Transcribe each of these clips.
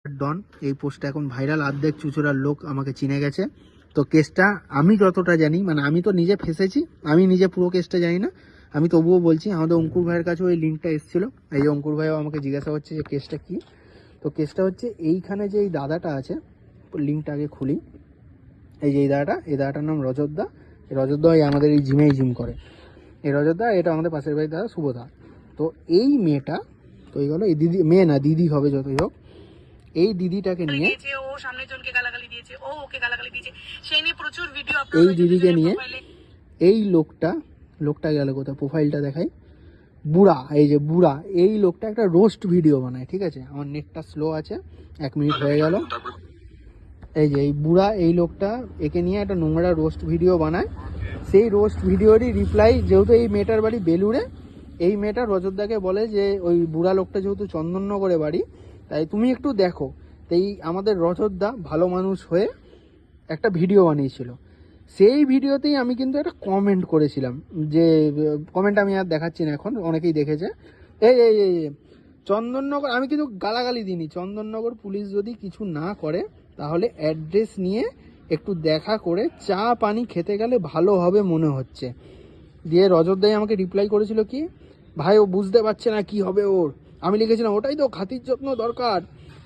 ডন এই পোস্টটা এখন ভাইরাল, অর্ধেক চুচুড়ার লোক আমাকে চিনে গেছে। তো কেসটা আমি যতটা জানি, মানে আমি তো নিজে ফেসেছি, আমি নিজে পুরো কেসটা জানি না, আমি তবুও বলছি। আমাদের অঙ্কুর ভাইয়ের কাছে ওই লিঙ্কটা এসেছিলো, এই যে অঙ্কুর ভাইও আমাকে জিজ্ঞাসা করছে যে কেসটা কী। তো কেসটা হচ্ছে এইখানে যে এই দাদাটা আছে, লিঙ্কটা আগে খুলি। এই যে এই দাদাটার নাম রজতদা। এই রজতদা এই আমাদের এই জিমেই জিম করে। এই রজতদা, এটা আমাদের পাশের বাড়ির দাদা শুভদা। তো এই মেয়েটা তো এই গেলো, এই দিদি, মেয়ে না দিদি হবে যতই হোক, এই দিদিটাকে নিয়ে, ও সামনে জনকে গালাগালি দিয়েছে, ও ওকে গালাগালি দিয়েছে, সেই নিয়ে প্রচুর ভিডিও এই দিদিকে নিয়ে এই লোকটা গেল কোথায়, প্রোফাইলটা দেখাই, বুড়া, এই যে বুড়া, এই লোকটা একটা রোস্ট ভিডিও বানায়, ঠিক আছে। আমার নেটটা স্লো আছে, 1 মিনিট হয়ে গেল। এই যে এই বুড়া, এই লোকটা একে নিয়ে একটা নোংরা রোস্ট ভিডিও বানায়। সেই রোস্ট ভিডিওরই রিপ্লাই, যেহেতু এই মেয়েটার বাড়ি বেলুড়ে, এই মেয়েটা রজতদাকে বলে যে ওই বুড়া লোকটা যেহেতু চন্দননগরে বাড়ি, তাই তুমি একটু দেখো। তাই আমাদের রজতদা ভালো মানুষ হয়ে একটা ভিডিও বানিয়েছিল। সেই ভিডিওতেই আমি কিন্তু একটা কমেন্ট করেছিলাম, যে কমেন্ট আমি আর দেখাচ্ছি না, এখন অনেকেই দেখেছে। এই এই এই চন্দননগর, আমি কিন্তু গালাগালি দিইনি, চন্দননগর পুলিশ যদি কিছু না করে তাহলে অ্যাড্রেস নিয়ে একটু দেখা করে চা পানি খেতে গেলে ভালো হবে মনে হচ্ছে। দিয়ে রজতদাই আমাকে রিপ্লাই করেছিল কি, ভাই ও বুঝতে পারছে না কি হবে ওর। আমি লিখেছিলাম ওটাই তো খাতির যত্ন দরকার।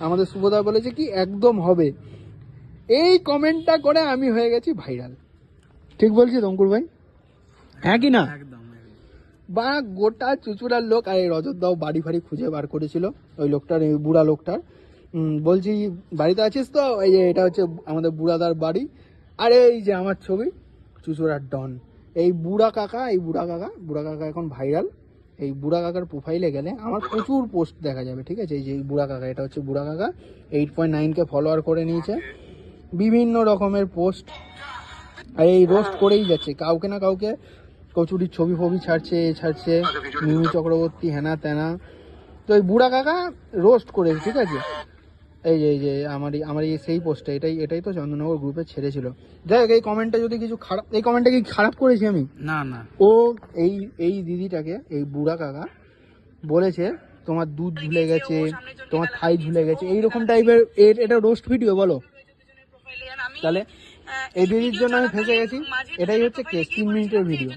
আমাদের শুভদা বলেছে কি একদম হবে। এই কমেন্টটা করে আমি হয়ে গেছি ভাইরাল। ঠিক বলছি অঙ্কুর ভাই, হ্যাঁ কি না? বা গোটা চুচুড়ার লোক, আর এই রজতদাও বাড়ি ফাড়ি খুঁজে বার করেছিল ওই লোকটার, এই বুড়া লোকটার। বলছি বাড়িতে আছিস তো, এই যে এটা হচ্ছে আমাদের বুড়াদার বাড়ি, আর এই যে আমার ছবি চুচুড়ার ডন, এই বুড়া কাকা, এই বুড়া কাকা এখন ভাইরাল। এই বুড়া কাকার প্রোফাইলে গেলে আমার প্রচুর পোস্ট দেখা যাবে, ঠিক আছে। এই যে বুড়া কাকা, এটা হচ্ছে বুড়া কাকা, 8.9K ফলোয়ার করে নিয়েছে, বিভিন্ন রকমের পোস্ট, আর এই রোস্ট করেই যাচ্ছে কাউকে না কাউকে, কচুরির ছবি ফবি ছাড়ছে, মিমি চক্রবর্তী হেনা তেনা। তো এই বুড়া কাকা রোস্ট করেছে, ঠিক আছে। এই যে আমার এই সেই পোস্টটা, এটাই তো চন্দননগর গ্রুপে ছেড়েছিল। যাই হোক, এই কমেন্টটা যদি কিছু খারাপ, এই কমেন্টটা কি খারাপ করেছি আমি? না। ও এই দিদিটাকে, এই বুড়া কাকা বলেছে তোমার দুধ ঝুলে গেছে, তোমার থাই ঝুলে গেছে, এইরকম টাইপের। এটা রোস্ট ভিডিও বলো তাহলে? এই দিদির জন্য আমি ফেঁসে গেছি, এটাই হচ্ছে কেস, 3 মিনিটের ভিডিও।